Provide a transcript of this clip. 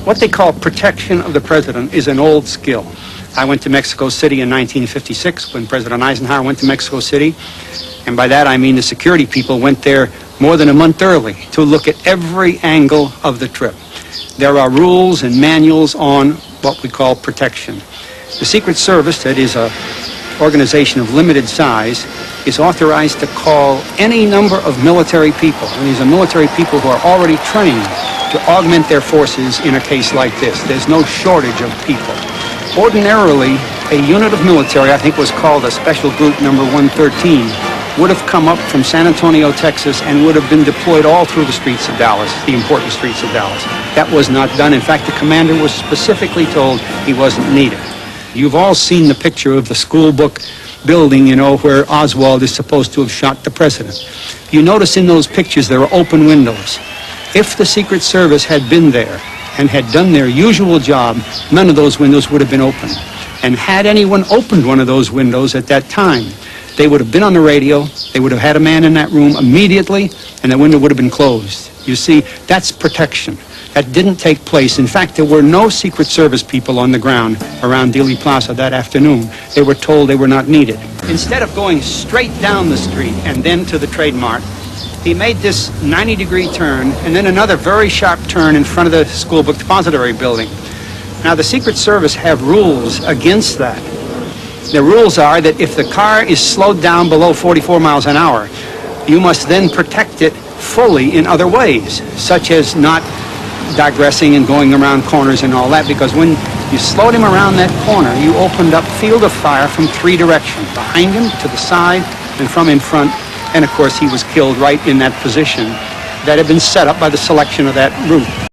What they call protection of the president is an old skill. I went to Mexico City in 1956 when President Eisenhower went to Mexico City. And by that I mean the security people went there more than a month early to look at every angle of the trip. There are rules and manuals on what we call protection. The Secret Service, that is an organization of limited size, is authorized to call any number of military people. And these are military people who are already trained to augment their forces in a case like this. There's no shortage of people. Ordinarily, a unit of military, I think was called a Special Group Number 113, would have come up from San Antonio, Texas, and would have been deployed all through the streets of Dallas, the important streets of Dallas. That was not done. In fact, the commander was specifically told he wasn't needed. You've all seen the picture of the school book building, you know, where Oswald is supposed to have shot the president. You notice in those pictures there are open windows. If the Secret Service had been there and had done their usual job, none of those windows would have been open. And had anyone opened one of those windows at that time, they would have been on the radio, they would have had a man in that room immediately, and the window would have been closed. You see, that's protection. That didn't take place. In fact, there were no Secret Service people on the ground around Dealey Plaza that afternoon. They were told they were not needed. Instead of going straight down the street and then to the Trade Mart, he made this 90-degree turn and then another very sharp turn in front of the school book depository building. Now, the Secret Service have rules against that. The rules are that if the car is slowed down below 44 miles an hour, you must then protect it fully in other ways, such as not digressing and going around corners and all that, because when you slowed him around that corner, you opened up field of fire from three directions, behind him, to the side, and from in front, and of course he was killed right in that position that had been set up by the selection of that route.